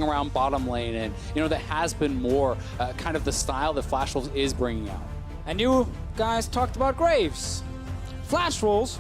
pushing around bottom lane, and that has been more kind of the style that Flash Wolves is bringing out. And you guys talked about Graves. Flash Wolves,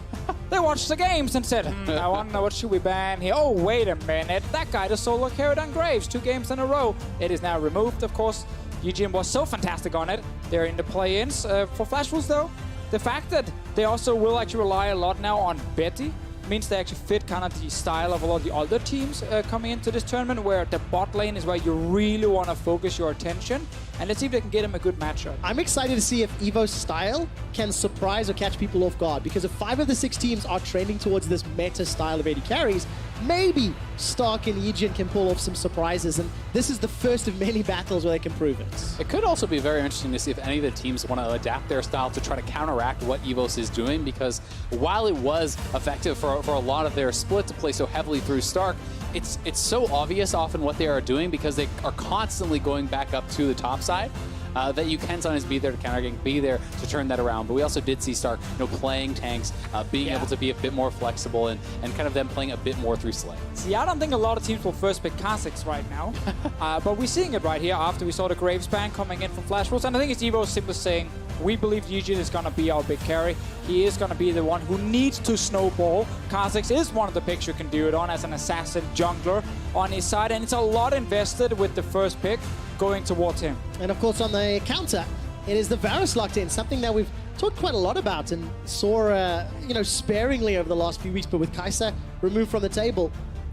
they watched the games and said, I wonder what should we ban here. Oh, wait a minute. That guy just solo carried on Graves 2 games in a row. It is now removed, of course. YiJin was so fantastic on it. They're in the play-ins. For Flash Wolves, though, the fact that they also will actually rely a lot now on Betty means they actually fit kind of the style of a lot of the other teams coming into this tournament, where the bot lane is where you really want to focus your attention. And let's see if they can get him a good matchup. I'm excited to see if EVO's style can surprise or catch people off guard, because if 5 of the 6 teams are trending towards this meta style of AD carries, maybe Stark and YiJin can pull off some surprises, and this is the first of many battles where they can prove it. It could also be very interesting to see if any of the teams want to adapt their style to try to counteract what EVOS is doing, because while it was effective for a lot of their split to play so heavily through Stark, it's so obvious often what they are doing, because they are constantly going back up to the top side. That you can sometimes be there to counter gank, be there to turn that around. But we also did see Stark, playing tanks, being able to be a bit more flexible, and kind of them playing a bit more through Slay. See, I don't think a lot of teams will first pick Kha'Zix right now, but we're seeing it right here after we saw the Graves ban coming in from Flash Wolves, and I think it's EVO simply saying, we believe YiJin is going to be our big carry. He is going to be the one who needs to snowball. Kha'Zix is one of the picks you can do it on as an assassin jungler on his side, and it's a lot invested with the first pick going towards him. And of course on the counter, it is the Varus locked in, something that we've talked quite a lot about and saw sparingly over the last few weeks, but with Kai'Sa removed from the table,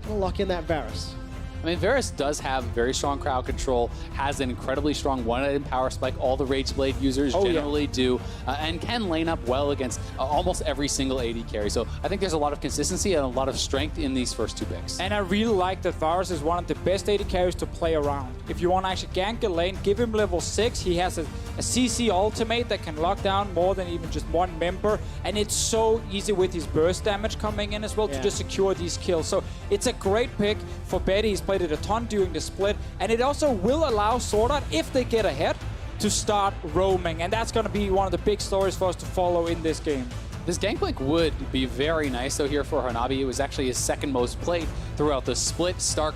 we'll lock in that Varus. I mean, Varus does have very strong crowd control, has an incredibly strong one-item power spike. All the Rage Blade users generally do, and can lane up well against almost every single AD carry. So I think there's a lot of consistency and a lot of strength in these first 2 picks. And I really like that Varus is one of the best AD carries to play around. If you want to actually gank a lane, give him level 6. He has a CC ultimate that can lock down more than even just 1 member. And it's so easy with his burst damage coming in as well to just secure these kills. So it's a great pick for Betty. He's played it a ton during the split, and it also will allow SwordArt, if they get ahead, to start roaming, and that's going to be one of the big stories for us to follow in this game. This Gangplank would be very nice though here for Hanabi. It was actually his 2nd most played throughout the split. Stark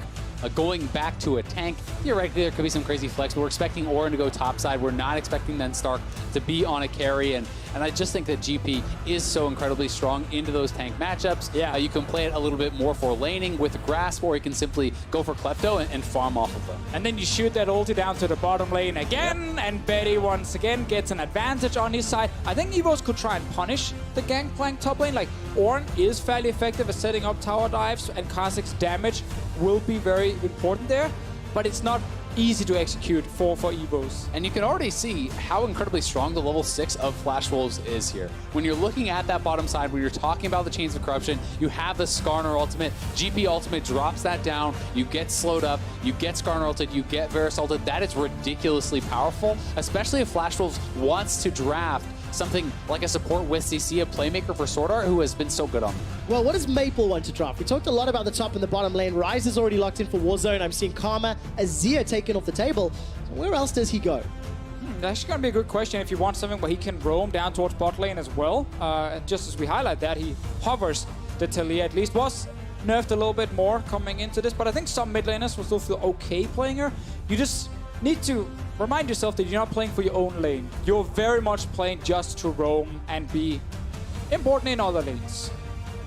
going back to a tank. Theoretically, there could be some crazy flex, but we're expecting Ornn to go topside. We're not expecting then Stark to be on a carry, and I just think that GP is so incredibly strong into those tank matchups. Yeah. You can play it a little bit more for laning with Grasp, or you can simply go for Klepto and farm off of them. And then you shoot that ulti down to the bottom lane again, and Betty once again gets an advantage on his side. I think EVOS could try and punish the Gangplank top lane. Like, Ornn is fairly effective at setting up tower dives, and Kha'Zix damage will be very important there, but it's not easy to execute for EVOS. And you can already see how incredibly strong the level 6 of Flash Wolves is here. When you're looking at that bottom side, when you're talking about the Chains of Corruption, you have the Skarner ultimate, GP ultimate drops that down, you get slowed up, you get Skarner ulted, you get Varus ulted. That is ridiculously powerful, especially if Flash Wolves wants to draft something like a support with CC, a playmaker for SwordArt, who has been so good on them. Well, what does Maple want to draft? We talked a lot about the top and the bottom lane. Ryze is already locked in for Warzone. I'm seeing Karma, Azael taken off the table. So where else does he go? That's actually going to be a good question if you want something where he can roam down towards bot lane as well. Just as we highlight that, he hovers the Taliyah, at least was nerfed a little bit more coming into this, but I think some mid laners will still feel okay playing her. You just need to remind yourself that you're not playing for your own lane. You're very much playing just to roam and be important in other lanes.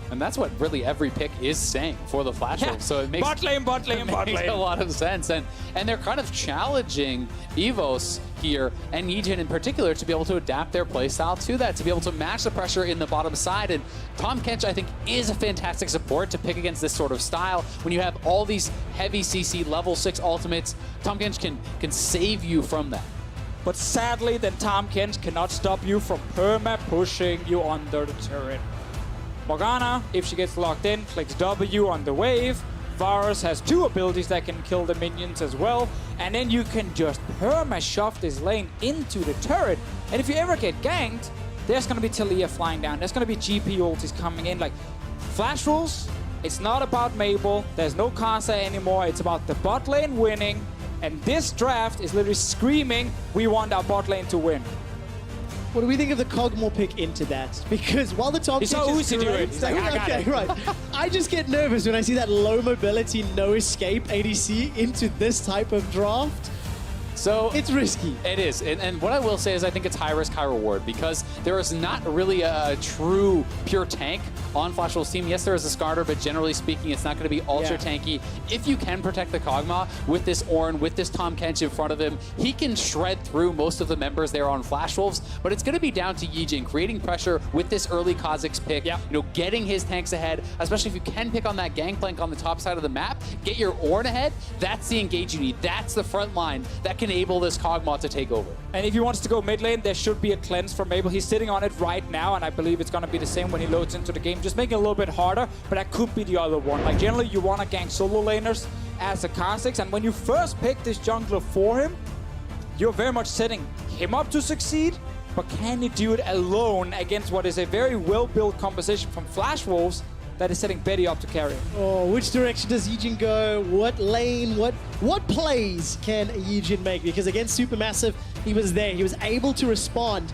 And that's what really every pick is saying for the Flash Wolves. So it makes, bot lane, bot lane, bot makes lane. a lot of sense. And they're kind of challenging EVOS here, and YiJin in particular, to be able to adapt their playstyle to that, to be able to match the pressure in the bottom side. And Tahm Kench, I think, is a fantastic support to pick against this sort of style. When you have all these heavy CC level 6 ultimates, Tahm Kench can save you from that. But sadly, then Tahm Kench cannot stop you from perma-pushing you under the turret. Morgana, if she gets locked in, clicks W on the wave. Varus has 2 abilities that can kill the minions as well. And then you can just perma-shove this lane into the turret. And if you ever get ganked, there's going to be Taliyah flying down. There's going to be GP ultis coming in. Like, Flash rules, it's not about Mabel. There's no Kai'Sa anymore. It's about the bot lane winning. And this draft is literally screaming, we want our bot lane to win. What do we think of the Kog'Maw pick into that? Because while the top He saw Uzi do it. He's like, I got it. Right. I just get nervous when I see that low mobility, no escape ADC into this type of draft. So it's risky. It is. And what I will say is I think it's high risk, high reward because there is not really a true pure tank on Flashwolf's team. Yes, there is a Skarner, but generally speaking, it's not going to be ultra tanky. If you can protect the Kog'Maw with this Ornn, with this Tahm Kench in front of him, he can shred through most of the members there on Flashwolves, but it's going to be down to YiJin creating pressure with this early Kha'Zix pick, you know, getting his tanks ahead, especially if you can pick on that Gangplank on the top side of the map, get your Ornn ahead, that's the engage you need. That's the front line that can enable this Kog'Maw to take over. And if he wants to go mid lane, there should be a cleanse from Mabel. He's sitting on it right now, and I believe it's going to be the same when he loads into the game. Just make it a little bit harder, but that could be the other one. Like, generally, you want to gank solo laners as a Kha'Zix, and when you first pick this jungler for him, you're very much setting him up to succeed, but can he do it alone against what is a very well-built composition from Flashwolves that is setting Betty up to carry? Oh, which direction does YiJin go? What lane? What plays can YiJin make? Because against Supermassive, he was there. He was able to respond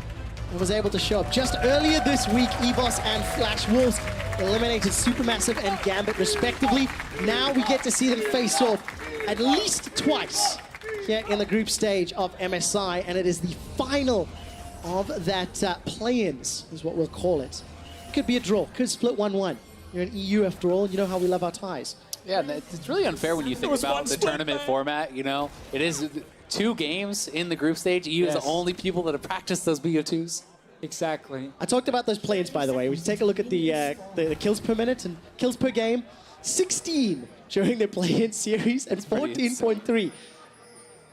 and was able to show up. Just earlier this week, EVOS and Flashwolves eliminated Supermassive and Gambit respectively. Now we get to see them face off at least twice here in the group stage of MSI, and it is the final of that play-ins, is what we'll call it. Could be a draw, could split 1-1. You're an EU after all, you know how we love our ties. Yeah, it's really unfair when you think about the tournament format, you know? It is 2 games in the group stage. EU is the only people that have practiced those BO2s. Exactly. I talked about those play-ins, by the way. We take a look at the kills per minute and kills per game. 16 during the play-in series and 14.3.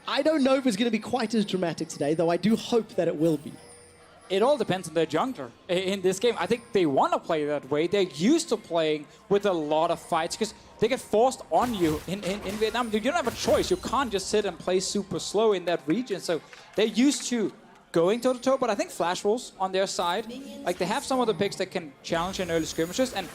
I don't know if it's going to be quite as dramatic today, though I do hope that it will be. It all depends on their jungler in this game. I think they want to play that way. They're used to playing with a lot of fights because they get forced on you in Vietnam. You don't have a choice. You can't just sit and play super slow in that region. So they're used to going toe-to-toe, but I think Flashwolves on their side, like they have some of the picks that can challenge in early skirmishes, and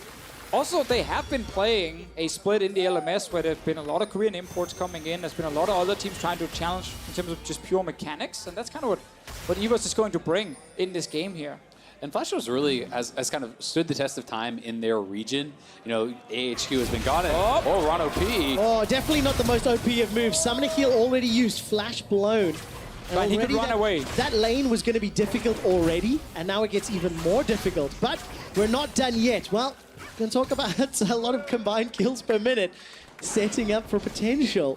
also they have been playing a split in the LMS where there's been a lot of Korean imports coming in. There's been a lot of other teams trying to challenge in terms of just pure mechanics, and that's kind of what EVOS is going to bring in this game here. And Flashwolves really has kind of stood the test of time in their region. You know, AHQ has been gone. Oh, RonOP. Oh, definitely not the most OP of moves. Summoner heal already used, flash blown. But he could run away. That lane was going to be difficult already, and now it gets even more difficult. But we're not done yet. Well, we're going to talk about a lot of combined kills per minute, setting up for potential.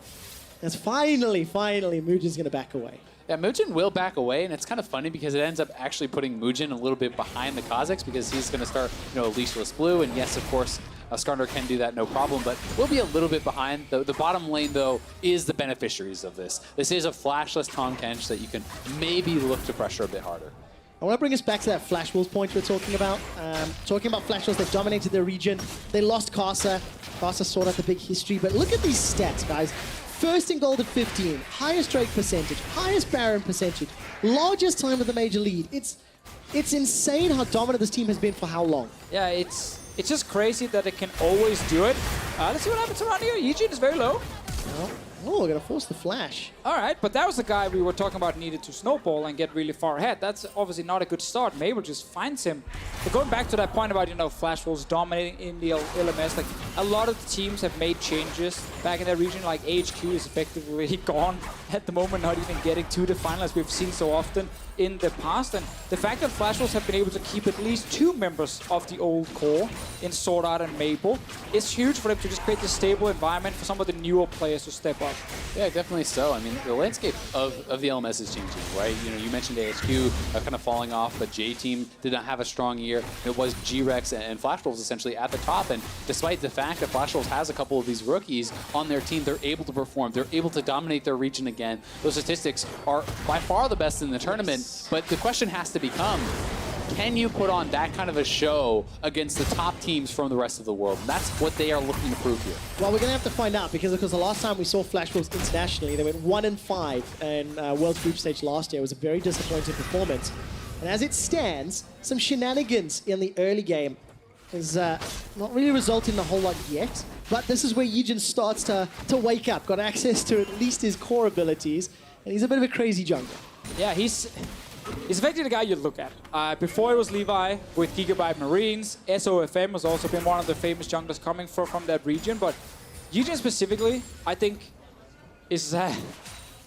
As finally, Moojin's going to back away. Yeah, Moojin will back away, and it's kind of funny because it ends up actually putting Moojin a little bit behind the Kha'Zix because he's going to start, you know, leashless blue, and yes, of course, Skarner can do that, no problem, but we'll be a little bit behind. The bottom lane, though, is the beneficiaries of this. This is a flashless Tahm Kench that you can maybe look to pressure a bit harder. I want to bring us back to that Flashwolves point we're talking about. Talking about Flashwolves, they dominated their region. They lost Casa. Casa sorted out the big history, but look at these stats, guys. First in gold at 15, highest Drake percentage, highest Baron percentage, largest time of the major lead. It's insane how dominant this team has been for how long. Yeah, it's just crazy that it can always do it. Let's see what happens around here. YiJin is very low. Oh, we're going to force the flash. All right, but that was the guy we were talking about needed to snowball and get really far ahead. That's obviously not a good start. Mabel just finds him. But going back to that point about, you know, Flashwolves dominating in the LMS, like a lot of the teams have made changes back in that region. Like AHQ is effectively gone at the moment, not even getting to the final as we've seen so often in the past. And the fact that Flashwolves have been able to keep at least 2 members of the old core in SwordArt and Mabel is huge for them to just create this stable environment for some of the newer players to step up. Yeah, definitely so. I mean, the landscape of the LMS is changing, right? You know, you mentioned AHQ kind of falling off, but J-Team did not have a strong year. It was G-Rex and Flashwolves essentially at the top, and despite the fact that Flashwolves has a couple of these rookies on their team, they're able to perform. They're able to dominate their region again. Those statistics are by far the best in the tournament, but the question has to become, can you put on that kind of a show against the top teams from the rest of the world? And that's what they are looking to prove here. Well, we're going to have to find out because the last time we saw Flashwolves internationally, they went 1-5 in World Group Stage last year. It was a very disappointing performance. And as it stands, some shenanigans in the early game has not really resulted in a whole lot yet. But this is where YiJin starts to wake up, got access to at least his core abilities, and he's a bit of a crazy jungler. Yeah, He's effectively the guy you look at. Before it was Levi with Gigabyte Marines, SOFM has also been one of the famous junglers coming from that region. But YiJin specifically, I think, is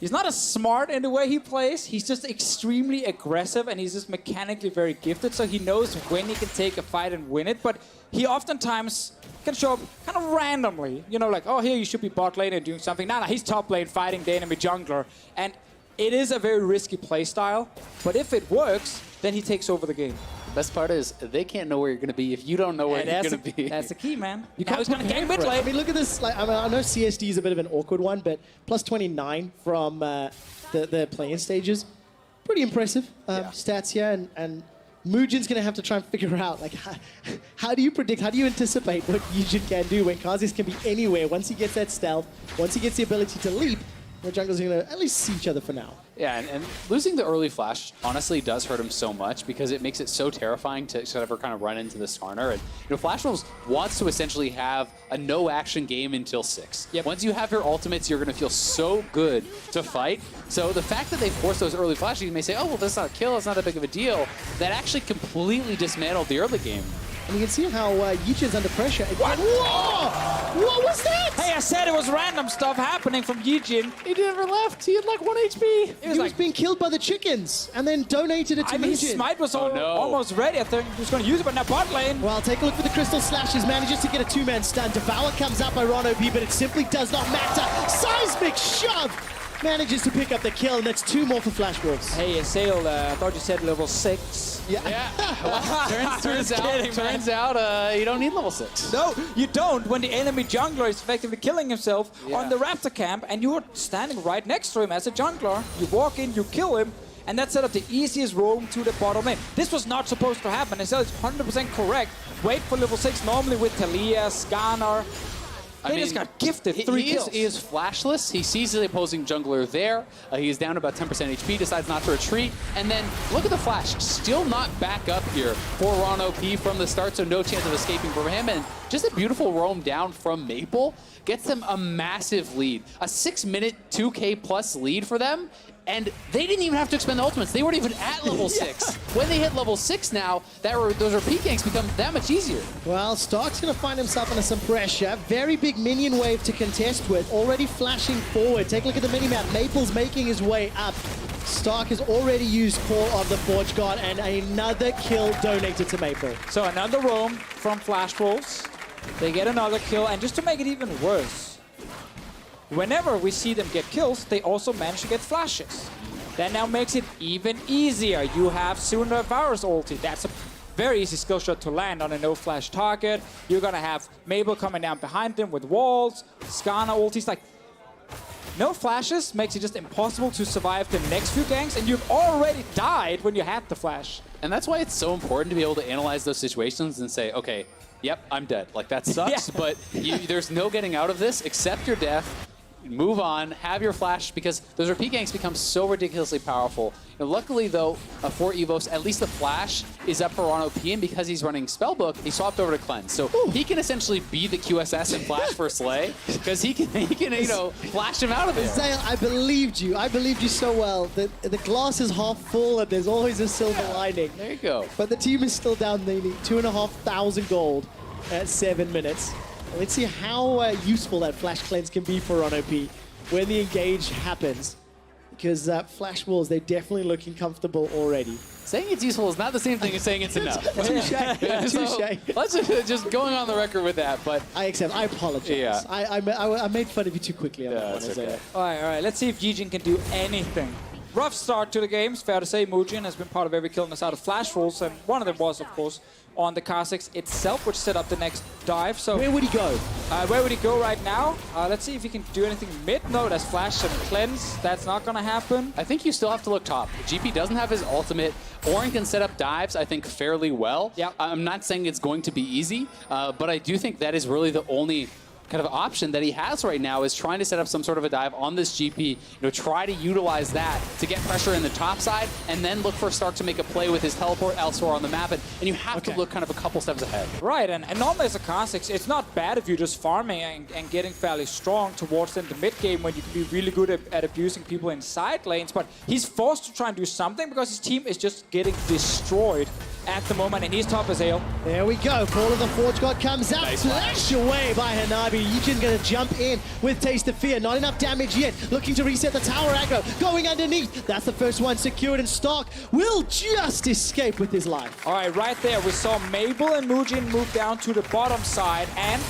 he's not as smart in the way he plays. He's just extremely aggressive, and he's just mechanically very gifted. So he knows when he can take a fight and win it. But he oftentimes can show up kind of randomly. You know, like, oh, here you should be bot lane and doing something. Nah, he's top lane fighting the enemy jungler. And it is a very risky play style. But if it works, then he takes over the game. The best part is they can't know where you're going to be if you don't know where you're going to be. That's the key, man. You Now can't he's going to game mid I lane. mean, look at this. Like, I know CSD is a bit of an awkward one, but plus 29 from the play-in stages. Pretty impressive stats here. And Moojin's going to have to try and figure out, like, how do you predict, how do you anticipate what YiJin can do when Kha'Zix can be anywhere once he gets that stealth, once he gets the ability to leap. The junglers are going to at least see each other for now. Yeah, and losing the early flash honestly does hurt him so much because it makes it so terrifying to ever kind of run into the Skarner. And Flash Wolves wants to essentially have a no-action game until 6. Yep. Once you have your ultimates, you're going to feel so good to fight. So the fact that they force those early flashes, you may say, oh, well, that's not a kill, it's not that big of a deal. That actually completely dismantled the early game. And you can see how YiJin's under pressure. What? Whoa! What was that? Hey, I said it was random stuff happening from YiJin. He never left. He had like 1 HP. He was being killed by the chickens and then donated it to I mean, his Moojin. smite was Oh, no. almost ready. I thought he was going to use it, but now bot lane. Well, take a look for the crystal slashes. Manages to get a 2-man stun. Devour comes up by RonOP, but it simply does not matter. Seismic shove! Manages to pick up the kill, and that's 2 more for Flash Wolves. Hey, Azael, I thought you said level 6. Yeah. Well, turns out you don't need level 6. No, you don't when the enemy jungler is effectively killing himself on the Raptor camp, and you're standing right next to him as a jungler. You walk in, you kill him, and that set up the easiest roam to the bottom lane. This was not supposed to happen. Azael is 100% correct. Wait for level 6 normally with Taliyah, Skarner. They just got gifted 3 kills. He is flashless. He sees the opposing jungler there. He is down about 10% HP, decides not to retreat. And then look at the flash. Still not back up here for RonOP from the start, so no chance of escaping from him. And just a beautiful roam down from Maple gets them a massive lead. A 6-minute 2K plus lead for them. And they didn't even have to expend the ultimates. They weren't even at level 6. When they hit level 6 now, those repeat ganks become that much easier. Well, Stark's going to find himself under some pressure. Very big minion wave to contest with. Already flashing forward. Take a look at the minimap. Maple's making his way up. Stark has already used Call of the Forge God, and another kill donated to Maple. So another roam from Flash Wolves. They get another kill, and just to make it even worse, whenever we see them get kills, they also manage to get flashes. That now makes it even easier. You have sooner Varus ulti. That's a very easy skill shot to land on a no-flash target. You're going to have Mabel coming down behind them with walls. Skarner ultis. Like, no flashes makes it just impossible to survive the next few ganks, and you've already died when you had the flash. And that's why it's so important to be able to analyze those situations and say, okay, yep, I'm dead. Like, that sucks, but there's no getting out of this. Accept your death. Move on, have your flash, because those repeat ganks become so ridiculously powerful. And luckily, though, for EVOS, at least the flash is up for RonOP, and because he's running Spellbook, he swapped over to Cleanse. So he can essentially be the QSS and flash for Slay, because he can you know, flash him out of there. Azael, I believed you. I believed you so well. The glass is half full, and there's always a silver lining. There you go. But the team is still down. They need 2,500 gold at 7 minutes. Let's see how useful that Flash Cleanse can be for RonOP when the engage happens. Because Flash Wolves, they're definitely looking comfortable already. Saying it's useful is not the same thing as saying it's enough. Touche. So, let's just going on the record with that. But I accept. I apologize. Yeah. I made fun of you too quickly on that one. That's Azael. okay. All right. Let's see if YiJin can do anything. Rough start to the games. Fair to say, Moojin has been part of every kill in the side of Flash Wolves, and one of them was, of course, on the Kha'Zix itself, which set up the next dive. So Where would he go? where would he go right now? Let's see if he can do anything mid. No, that's Flash and Cleanse. That's not going to happen. I think you still have to look top. GP doesn't have his ultimate. Ornn can set up dives, I think, fairly well. Yep. I'm not saying it's going to be easy, but I do think that is really the only kind of option that he has right now is trying to set up some sort of a dive on this GP, try to utilize that to get pressure in the top side, and then look for Stark to make a play with his teleport elsewhere on the map, and you have to look kind of a couple steps ahead. Right, and normally as a Kha'Zix, it's not bad if you're just farming and getting fairly strong towards the mid game when you can be really good at abusing people in side lanes, but he's forced to try and do something because his team is just getting destroyed at the moment, and he's top Azael. There we go. Call of the Forge God comes out. Nice Flash away by Hanabi. YiJin going to jump in with Taste of Fear. Not enough damage yet. Looking to reset the tower aggro. Going underneath. That's the first one secured, and Stark will just escape with his life. All right, right there, we saw Mabel and Moojin move down to the bottom side, and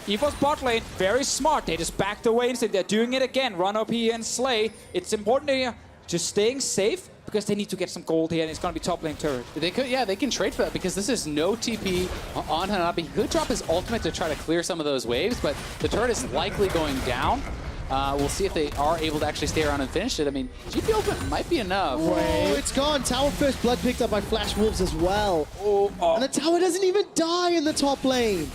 EVOS bot lane, very smart. They just backed away instead. They're doing it again. RonOP and Slay. It's important here to staying safe, because they need to get some gold here, and it's going to be top lane turret. They could, yeah, they can trade for that because this is no TP on Hanabi. He could drop his ultimate to try to clear some of those waves, but the turret is likely going down. We'll see if they are able to actually stay around and finish it. I mean, GP ultimate might be enough. Oh, it's gone. Tower first blood picked up by Flash Wolves as well. And the tower doesn't even die in the top lane.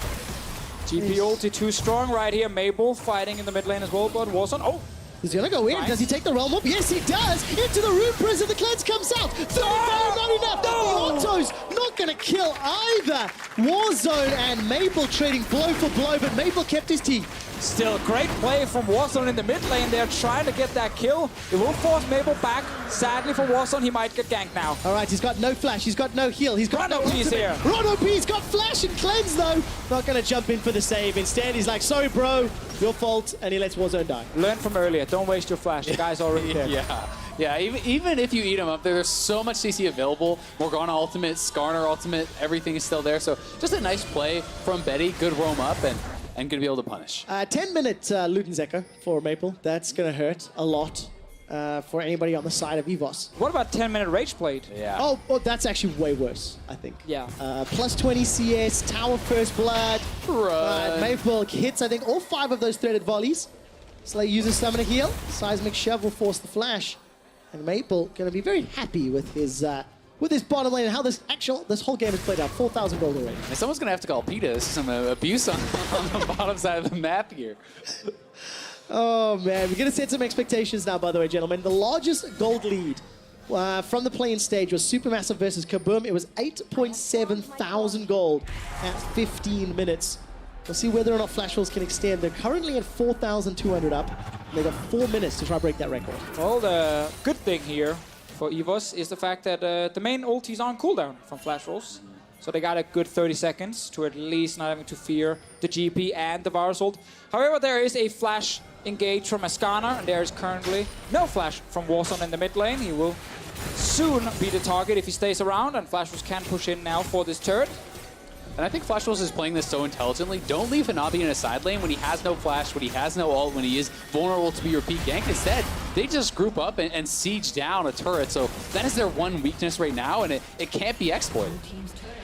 GP ulti too strong right here. Mabel fighting in the mid lane as well, but Warzone. Oh! He's gonna go in. Nice. Does he take the realm up? Yes, he does. Into the Rune Prison. The cleanse comes out. Not enough. The autos not gonna kill either. Warzone and Mabel trading blow for blow, but Mabel kept his teeth. Still, great play from Warzone in the mid lane. They're trying to get that kill. It will force Mabel back. Sadly for Warzone, he might get ganked now. All right, he's got no flash. He's got no heal. He's got no RonOP's here. RonOP's got flash and cleanse, though. Not going to jump in for the save. Instead, he's like, sorry, bro. Your fault. And he lets Warzone die. Learn from earlier. Don't waste your flash. The guy's already dead. Yeah, even if you eat him up, there's so much CC available. Morgana ultimate, Skarner ultimate, everything is still there. So just a nice play from Betty. Good roam up and going to be able to punish. 10-minute Luden's Echo for Maple. That's going to hurt a lot for anybody on the side of EVOS. What about 10-minute Rage Blade? Yeah. Oh, that's actually way worse, I think. Yeah. Plus 20 CS, Tower First Blood. Maple hits, I think, all 5 of those threaded volleys. Slay uses Summoner Heal. Seismic Shove will force the flash. And Maple going to be very happy with his bottom lane and how this whole game has played out. 4,000 gold already. And someone's going to have to call PETA. This is some abuse on the bottom side of the map here. Oh, man. We're going to set some expectations now, by the way, gentlemen. The largest gold lead from the play-in stage was Supermassive versus Kaboom. It was 8.7 thousand gold at 15 minutes. We'll see whether or not Flash Wolves can extend. They're currently at 4,200 up. And they've got 4 minutes to try to break that record. Well, the good thing here for EVOS is the fact that the main ulti is on cooldown from Flash Wolves. So they got a good 30 seconds to at least not having to fear the GP and the Varus ult. However, there is a flash engage from a Skarner, and there is currently no flash from Warzone in the mid lane. He will soon be the target if he stays around, and Flash Wolves can push in now for this turret. And I think Flash Wolves is playing this so intelligently. Don't leave Hanabi in a side lane when he has no flash, when he has no ult, when he is vulnerable to be repeat ganked. Instead, they just group up and siege down a turret. So that is their one weakness right now, and it can't be exploited.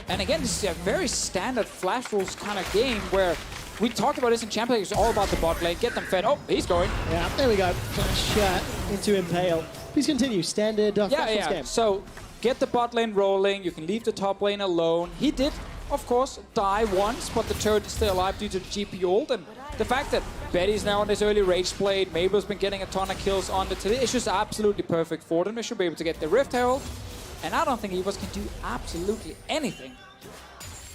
And again, this is a very standard Flash Wolves kind of game where we talked about this in Champions League. It's all about the bot lane. Get them fed. Oh, he's going. Yeah, there we go. Flash into Impale. Please continue. Standard Flash Wolves game. So get the bot lane rolling. You can leave the top lane alone. He did, of course, die once, but the turret is still alive due to the GP ult. And the fact that Betty's now on this early Rage Blade, Mabel's been getting a ton of kills on the Taliyah, it's just absolutely perfect for them. They should be able to get the Rift Herald. And I don't think EVOS can do absolutely anything.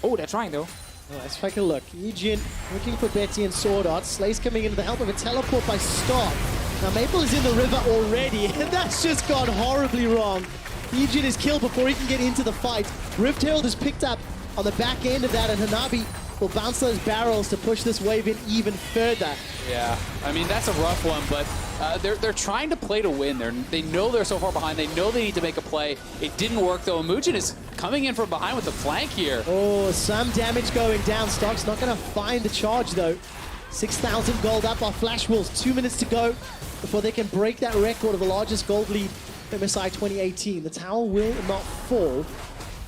Oh, they're trying though. Oh, let's take a look. YiJin looking for Betty and SwordArt. Slay's coming in with the help of a teleport by Stark. Now Maple is in the river already, and that's just gone horribly wrong. YiJin is killed before he can get into the fight. Rift Herald is picked up on the back end of that, and Hanabi will bounce those barrels to push this wave in even further. Yeah, I mean, that's a rough one, but they're trying to play to win. They know they're so far behind. They know they need to make a play. It didn't work, though. Moojin is coming in from behind with the flank here. Oh, some damage going down. Stark's not going to find the charge, though. 6,000 gold up off Flash Wolves. 2 minutes to go before they can break that record of the largest gold lead in MSI 2018. The tower will not fall.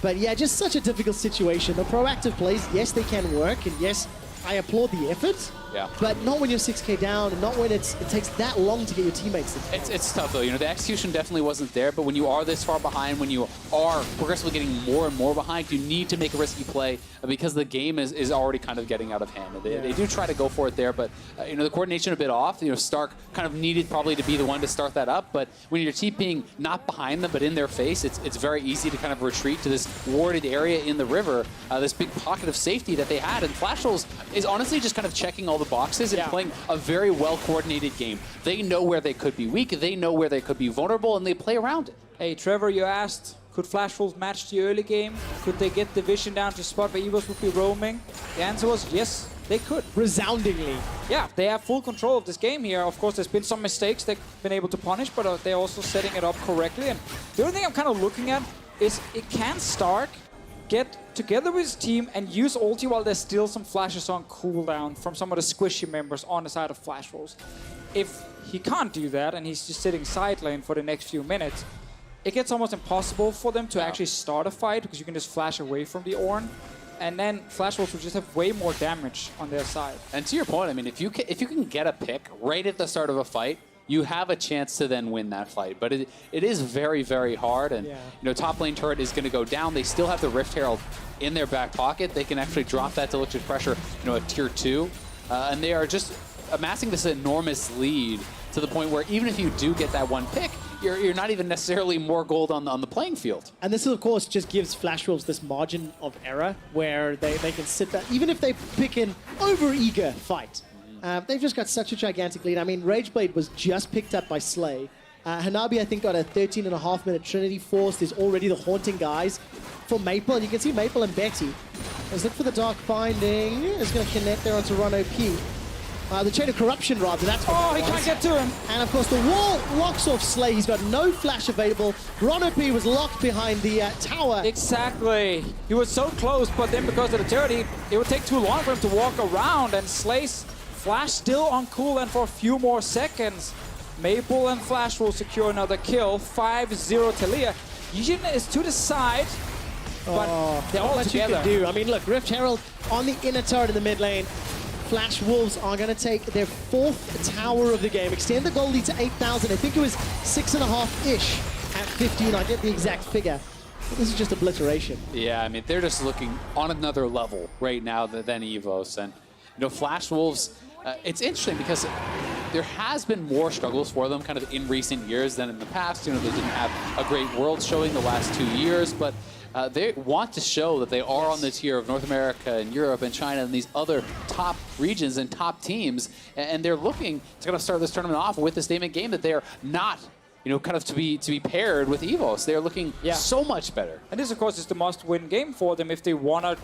But yeah, just such a difficult situation. The proactive plays, yes, they can work, and yes, I applaud the effort. Yeah. But not when you're 6K down, and not when it takes that long to get your teammates. It's tough though. You know, the execution definitely wasn't there. But when you are this far behind, when you are progressively getting more and more behind, you need to make a risky play because the game is already kind of getting out of hand. They do try to go for it there, but you know, the coordination a bit off. You know, Stark kind of needed probably to be the one to start that up. But when you're TPing not behind them but in their face, it's very easy to kind of retreat to this warded area in the river, this big pocket of safety that they had. And Flashholes is honestly just kind of checking all the boxes and playing a very well-coordinated game. They know where they could be weak, they know where they could be vulnerable, and they play around it. Hey, Trevor, you asked, could Flash Wolves match the early game? Could they get the vision down to spot where EVOS would be roaming? The answer was yes, they could. Resoundingly. Yeah, they have full control of this game here. Of course, there's been some mistakes they've been able to punish, but they're also setting it up correctly. And the only thing I'm kind of looking at is it can Stark get together with his team and use ulti while there's still some flashes on cooldown from some of the squishy members on the side of Flash Wolves. If he can't do that and he's just sitting side lane for the next few minutes, it gets almost impossible for them to actually start a fight because you can just flash away from the Ornn. And then Flash Wolves will just have way more damage on their side. And to your point, I mean, if you can get a pick right at the start of a fight, you have a chance to then win that fight. But it is very, very hard. And, you know, top lane turret is going to go down. They still have the Rift Herald in their back pocket. They can actually drop that to electric pressure, you know, at tier 2. And they are just amassing this enormous lead to the point where even if you do get that one pick, you're not even necessarily more gold on the playing field. And this, of course, just gives Flash Wolves this margin of error where they can sit back. Even if they pick an over-eager fight, they've just got such a gigantic lead. I mean, Rageblade was just picked up by Slay. Hanabi, I think, got a 13.5-minute Trinity Force. There's already the Haunting guys for Maple. And you can see Maple and Betty. Let's look for the Dark Binding. It's going to connect there onto RonOP. The Chain of Corruption, rather. That's what he can't get to him. And, of course, the wall locks off Slay. He's got no flash available. RonOP was locked behind the tower. Exactly. He was so close, but then because of the turret, it would take too long for him to walk around. And Slay's flash still on cooldown for a few more seconds. Maple and Flash will secure another kill. 5-0 Taliyah. YiJin is to the side, but they're all together. You can do. I mean, look, Rift Herald on the inner turret in the mid lane. Flash Wolves are going to take their 4th tower of the game, extend the goal lead to 8,000. I think it was 6.5-ish at 15. I get the exact figure. But this is just obliteration. Yeah, I mean, they're just looking on another level right now than EVOS. And, you know, Flash Wolves, it's interesting because there has been more struggles for them kind of in recent years than in the past. You know, they didn't have a great world showing the last 2 years, but they want to show that they are on the tier of North America and Europe and China and these other top regions and top teams. And they're looking to kind of start this tournament off with the statement game that they are not, you know, kind of to be paired with EVOS. They're looking so much better. And this, of course, is the must-win game for them if they want to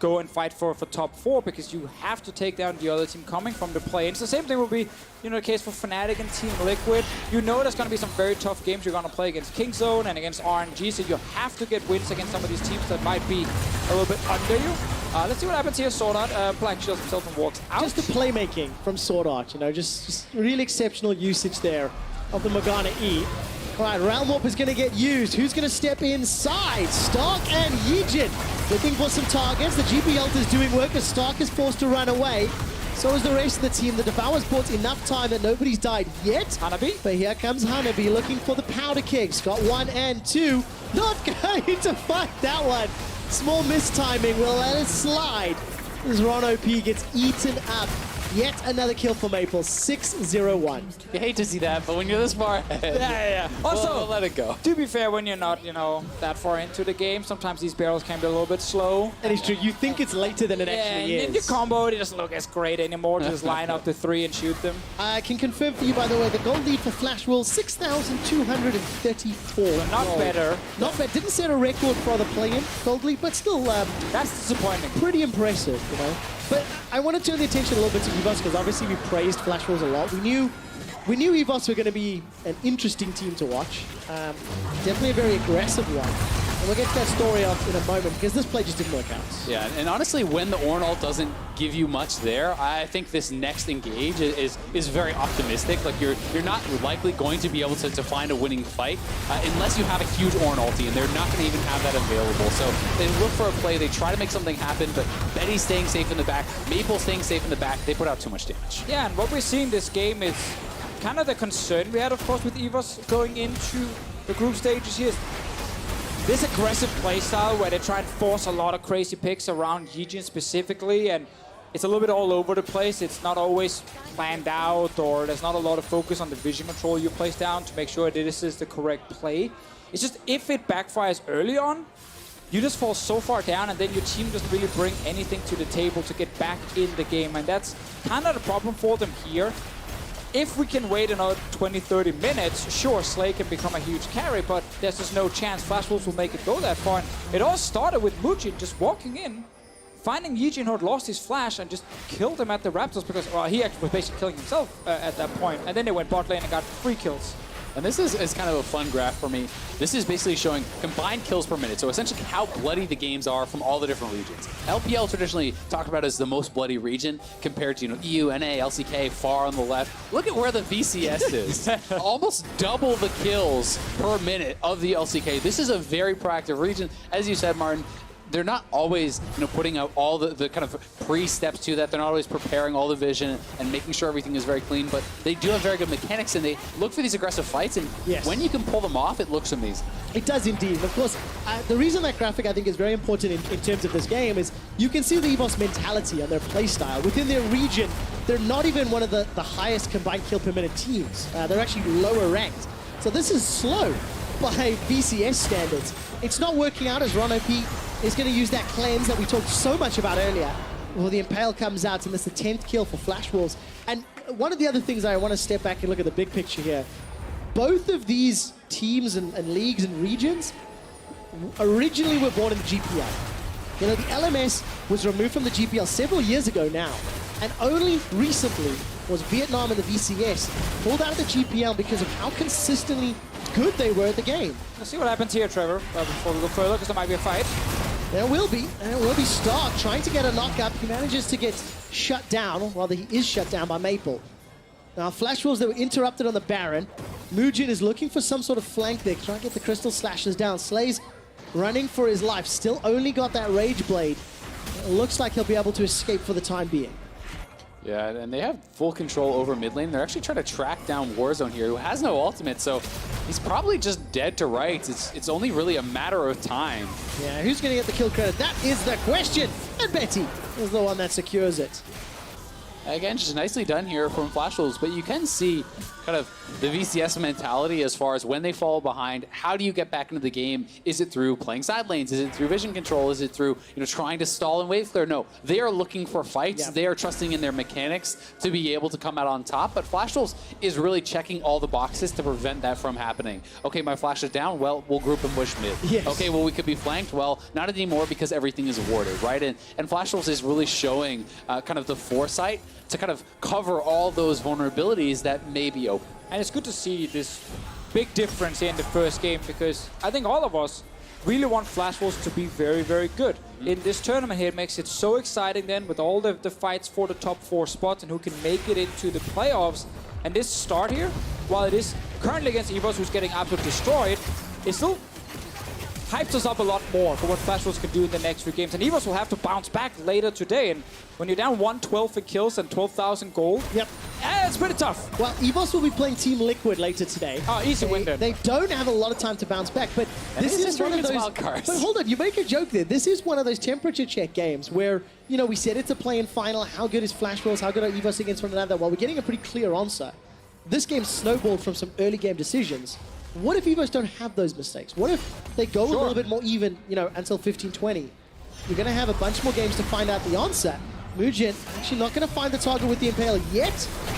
go and fight for top 4, because you have to take down the other team coming from the play. And it's the same thing will be, you know, the case for Fnatic and Team Liquid. You know there's going to be some very tough games you're going to play against Kingzone and against RNG, so you have to get wins against some of these teams that might be a little bit under you. Let's see what happens here. SwordArt Black shields himself and walks out. Just the playmaking from SwordArt, you know, just really exceptional usage there of the Morgana E. All right, Realm Warp is going to get used. Who's going to step inside? Stark and YiJin looking for some targets. The GP ult is doing work as Stark is forced to run away. So is the rest of the team. The Devour's bought enough time that nobody's died yet. Hanabi. But here comes Hanabi looking for the powder kegs. Got 1 and 2. Not going to fight that one. Small mistiming. Will let it slide as RonOP gets eaten up. Yet another kill for Maple, 6-0-1. You hate to see that, but when you're this far ahead, yeah. Also, we'll let it go. To be fair, when you're not, you know, that far into the game, sometimes these barrels can be a little bit slow. And it's true, you think it's later than it actually is. And your combo, it doesn't look as great anymore. Just line up the 3 and shoot them. I can confirm for you, by the way, the goal lead for Flash Wolves, 6,234. So not better. Not bad. Didn't set a record for the play-in gold lead, but still that's disappointing. Pretty impressive, you know. But I want to turn the attention a little bit to EVOS, because obviously we praised Flash Wolves a lot. We knew EVOS were going to be an interesting team to watch. Definitely a very aggressive one. And we'll get to that story up in a moment because this play just didn't work out. Yeah, and honestly, when the Ornn ult doesn't give you much there, I think this next engage is very optimistic. Like you're not likely going to be able to find a winning fight unless you have a huge Ornn ulti, and they're not going to even have that available. So they look for a play, they try to make something happen, but Betty's staying safe in the back, Maple staying safe in the back, they put out too much damage. Yeah, and what we're seeing this game is kind of the concern we had, of course, with EVOS going into the group stages here. This aggressive playstyle where they try and force a lot of crazy picks around YiJin specifically, and it's a little bit all over the place. It's not always planned out, or there's not a lot of focus on the vision control you place down to make sure that this is the correct play. It's just if it backfires early on, you just fall so far down, and then your team doesn't really bring anything to the table to get back in the game, and that's kind of the problem for them here. If we can wait another 20-30 minutes, sure, Slay can become a huge carry, but there's just no chance Flash Wolves will make it go that far. And it all started with Moojin just walking in, finding YiJin who had lost his flash and just killed him at the Raptors because, well, he actually was basically killing himself at that point. And then they went bot lane and got 3 kills. And this is kind of a fun graph for me. This is basically showing combined kills per minute. So essentially how bloody the games are from all the different regions. LPL traditionally talked about as the most bloody region compared to, EU, NA, LCK, far on the left. Look at where the VCS is. Almost double the kills per minute of the LCK. This is a very proactive region. As you said, Martin, they're not always, putting out all the kind of pre-steps to that. They're not always preparing all the vision and making sure everything is very clean, but they do have very good mechanics, and they look for these aggressive fights, and when you can pull them off, it looks amazing. It does indeed. Of course, the reason that graphic I think is very important in terms of this game is you can see the EVOS mentality and their playstyle. Within their region, they're not even one of the highest combined kill per minute teams. They're actually lower ranked. So this is slow by VCS standards. It's not working out as RonOP is going to use that cleanse that we talked so much about earlier. Well, the Impale comes out, and that's the 10th kill for Flash Wolves. And one of the other things I want to step back and look at the big picture here. Both of these teams and leagues and regions originally were born in the GPL. The LMS was removed from the GPL several years ago now. And only recently was Vietnam and the VCS pulled out of the GPL because of how consistently good they were at the game. Let's see what happens here, Trevor, before we go further, because there might be a fight. There will be. And it will be Stark trying to get a knockup. He manages to get shut down. Rather, he is shut down by Maple. Now, Flash Wolves, they were interrupted on the Baron. Moojin is looking for some sort of flank there, trying to get the Crystal Slashes down. Slay's running for his life. Still only got that Rage Blade. It looks like he'll be able to escape for the time being. Yeah, and they have full control over mid lane. They're actually trying to track down Warzone here, who has no ultimate, so he's probably just dead to rights. It's only really a matter of time. Yeah, who's going to get the kill credit? That is the question. And Betty is the one that secures it. Again, just nicely done here from Flash Wolves, but you can see kind of the VCS mentality as far as when they fall behind, how do you get back into the game? Is it through playing side lanes? Is it through vision control? Is it through trying to stall and wave clear? No, they are looking for fights. They are trusting in their mechanics to be able to come out on top, but Flash Wolves is really checking all the boxes to prevent that from happening. Okay, my flash is down, well, we'll group and push mid. Yes. Okay, well, we could be flanked, well, not anymore because everything is warded, right? And Flash Wolves is really showing kind of the foresight to kind of cover all those vulnerabilities that may be open. And it's good to see this big difference here in the first game, because I think all of us really want Flash Wolves to be very, very good. In this tournament here, it makes it so exciting then with all the fights for the top 4 spots and who can make it into the playoffs. And this start here, while it is currently against EVOS, who's getting absolutely destroyed, it still hypes us up a lot more for what Flash Wolves can do in the next few games. And EVOS will have to bounce back later today. And when you're down 112 in kills and 12,000 gold, it's pretty tough. Well, EVOS will be playing Team Liquid later today. Oh, easy win then. They don't have a lot of time to bounce back, but this is one of those wild cards. But hold on, you make a joke there. This is one of those temperature check games where, we said it's a play-in final. How good is Flash Wolves? How good are EVOS against one another? Well, we're getting a pretty clear answer. This game snowballed from some early game decisions. What if EVOS don't have those mistakes? What if they go a little bit more even, until 15-20? You're going to have a bunch more games to find out the answer. Moojin actually not going to find the target with the Impale yet.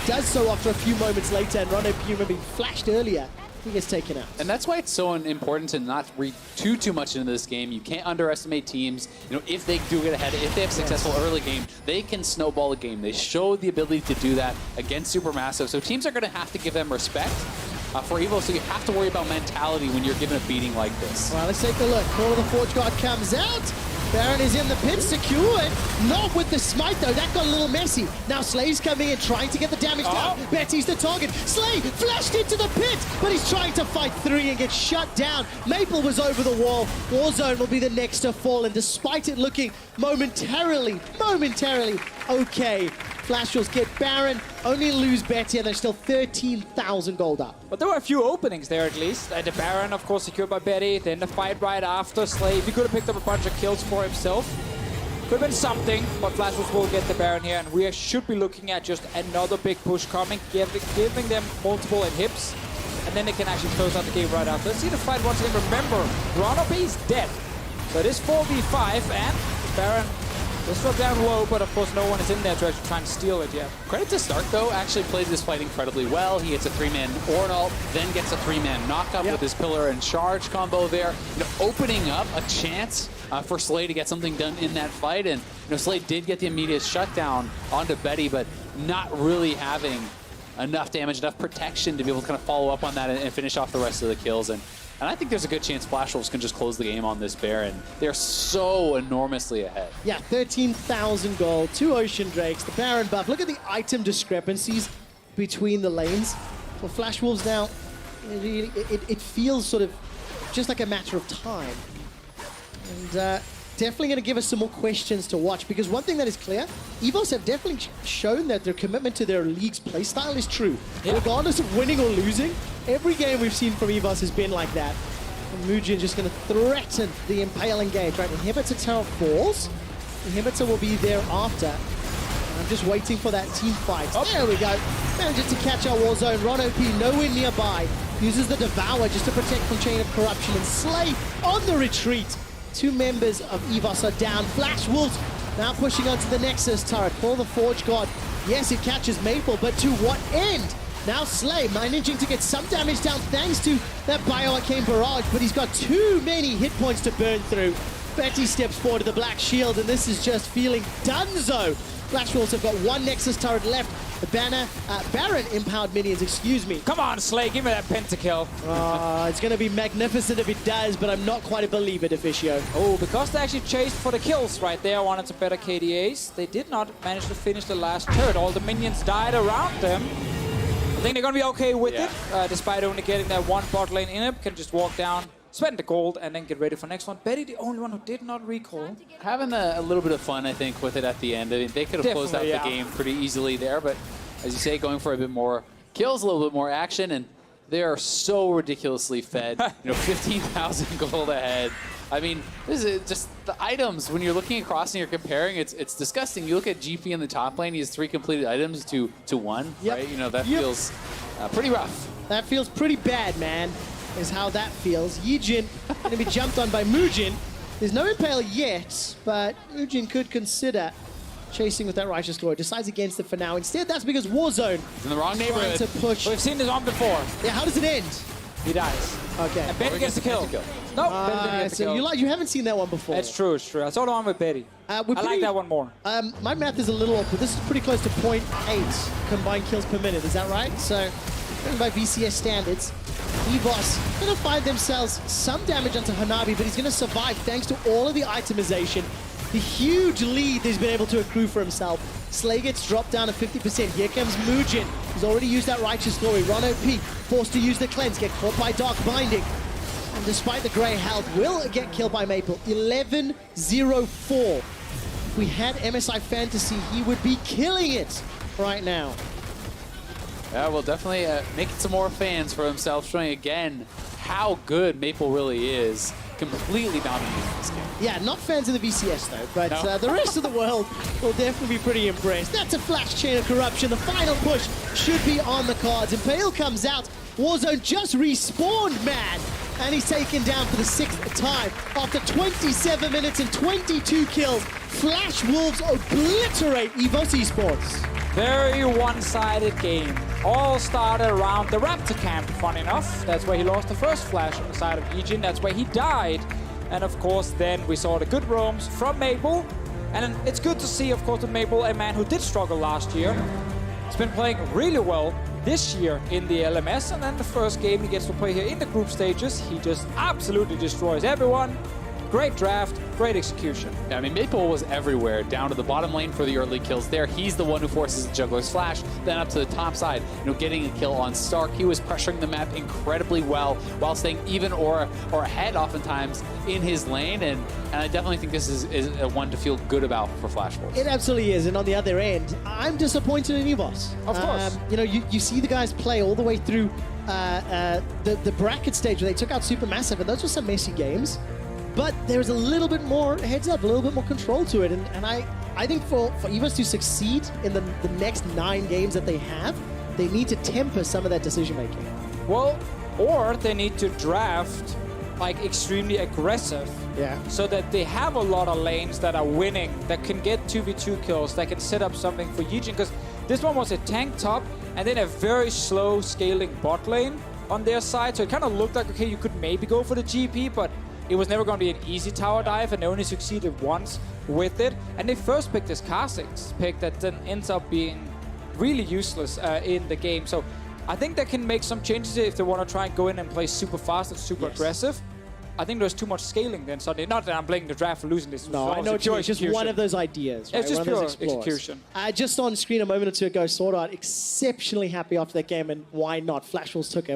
Does so after a few moments later, and RonOP, remember, he flashed earlier. He gets taken out. And that's why it's so important to not read too much into this game. You can't underestimate teams. If they do get ahead, if they have successful early game, they can snowball a game. They show the ability to do that against Supermassive. So teams are going to have to give them respect. for EVO, so you have to worry about mentality when you're given a beating like this. Well, let's take a look. Call of the Forge Guard comes out. Baron is in the pit, secured. Not with the smite, though. That got a little messy. Now Slay's coming in, trying to get the damage down. Betty's the target. Slay flashed into the pit, but he's trying to fight 3 and get shut down. Maple was over the wall. Warzone will be the next to fall, and despite it looking momentarily okay, Flash Wolves get Baron, only lose Betty, and they're still 13,000 gold up. But there were a few openings there at least. The Baron, of course, secured by Betty. Then the fight right after Slay. He could have picked up a bunch of kills for himself. Could have been something, but Flash Wolves will get the Baron here, and we should be looking at just another big push coming, giving them multiple inhibs, and then they can actually close out the game right after. Let's see the fight once again. Remember, RonOP is dead. So it is 4v5, and Baron just dropped down low, but of course no one is in there to actually try and steal it yet. Credit to Stark, though, actually played this fight incredibly well. He hits a 3-man Ornn, then gets a 3-man knockup with his pillar and charge combo there, opening up a chance for Slay to get something done in that fight. And Slay did get the immediate shutdown onto Betty, but not really having enough damage, enough protection to be able to kind of follow up on that and finish off the rest of the kills. And I think there's a good chance Flash Wolves can just close the game on this Baron. They're so enormously ahead. Yeah, 13,000 gold, 2 Ocean Drakes, the Baron buff. Look at the item discrepancies between the lanes. For Flash Wolves now, it feels sort of just like a matter of time. And definitely going to give us some more questions to watch, because one thing that is clear, EVOS have definitely shown that their commitment to their league's playstyle is true. Yeah. Regardless of winning or losing, every game we've seen from EVOS has been like that. And Moojin just going to threaten the Impale engage, right? Inhibitor tower falls. Inhibitor will be there after. I'm just waiting for that team fight. There we go. Manages to catch our Warzone. RonOP nowhere nearby. Uses the Devour just to protect from Chain of Corruption, and Slay on the retreat. 2 members of EVOS are down. Flash Wolves now pushing onto the Nexus turret for the Forge God. Yes, it catches Maple, but to what end? Now Slay managing to get some damage down thanks to that Bioarcane Barrage, but he's got too many hit points to burn through. Betty steps forward to the Black Shield, and this is just feeling donezo. Flash Wolves have got 1 Nexus turret left. The Baron empowered minions, excuse me. Come on, Slay, give me that pentakill. It's going to be magnificent if it does, but I'm not quite a believer, Deficio. Oh, because they actually chased for the kills right there, wanted to better KDAs. They did not manage to finish the last turret. All the minions died around them. I think they're going to be okay with it, despite only getting that 1 bot lane in it. Can just walk down, spend the gold, and then get ready for next one. Betty, the only one who did not recall. Having a little bit of fun, I think, with it at the end. I mean, they could have closed out the game pretty easily there, but as you say, going for a bit more kills, a little bit more action, and they are so ridiculously fed. 15,000 gold ahead. I mean, this is just the items. When you're looking across and you're comparing, it's disgusting. You look at GP in the top lane; he has 3 completed items to 1. Right? That feels pretty rough. That feels pretty bad, man. Is how that feels. YiJin going to be jumped on by Moojin. There's no Impale yet, but Moojin could consider chasing with that Righteous Glory. Decides against it for now. Instead, that's because Warzone in the wrong neighborhood. To push. We've seen this on before. Yeah, how does it end? He dies. Okay. And Betty gets the kill. No, Betty didn't get the kill. You haven't seen that one before. It's true, it's true. I saw the one with Betty. I like that one more. My math is a little off, but this is pretty close to 0.8 combined kills per minute. Is that right? So, by VCS standards, EVOS going to find themselves some damage onto Hanabi, but he's going to survive thanks to all of the itemization. The huge lead he's been able to accrue for himself. Slay gets dropped down to 50%. Here comes Moojin. He's already used that Righteous Glory. RonOP forced to use the cleanse, get caught by Dark Binding. And despite the grey health, will get killed by Maple. 11-0-4. If we had MSI Fantasy, he would be killing it right now. Yeah, well, definitely making some more fans for himself, showing again how good Maple really is. Completely dominating this game. Yeah, not fans of the VCS though, but no. The rest of the world will definitely be pretty impressed. That's a flash Chain of Corruption. The final push should be on the cards. Impale comes out. Warzone just respawned, man. And he's taken down for the 6th time. After 27 minutes and 22 kills, Flash Wolves obliterate EVOS Esports. Very one-sided game. All started around the Raptor camp, fun enough. That's where he lost the first flash on the side of YiJin. That's where he died. And of course, then we saw the good roams from Maple. And it's good to see, of course, with Maple, a man who did struggle last year. He's been playing really well. this year in the LMS, and then the first game he gets to play here in the group stages, he just absolutely destroys everyone. Great draft, great execution. Yeah, I mean, Maple was everywhere, down to the bottom lane for the early kills there. He's the one who forces the Juggler's Flash, then up to the top side, getting a kill on Stark. He was pressuring the map incredibly well while staying even or ahead oftentimes in his lane, and I definitely think this is a one to feel good about for Flash Wolves. It absolutely is, and on the other end, I'm disappointed in EVOS. Of course. You see the guys play all the way through the bracket stage where they took out Supermassive, and those were some messy games. But there's a little bit more heads up, a little bit more control to it. And I think for EVOS to succeed in the next 9 games that they have, they need to temper some of that decision making. Well, or they need to draft like extremely aggressive. Yeah. So that they have a lot of lanes that are winning, that can get 2v2 kills, that can set up something for YiJin. Because this one was a tank top and then a very slow scaling bot lane on their side. So it kind of looked like, okay, you could maybe go for the GP, but it was never going to be an easy tower dive, and they only succeeded once with it. And they first picked this Kha'Zix pick that then ends up being really useless in the game. So I think they can make some changes if they want to try and go in and play super fast and super aggressive. I think there's too much scaling then suddenly. Not that I'm blaming the draft for losing this. No, I know what you mean. It's just one of those ideas, right? It's just one of pure those explores. execution. Just on screen a moment or two ago, SwordArt exceptionally happy after that game, and why not? Flash Wolves took a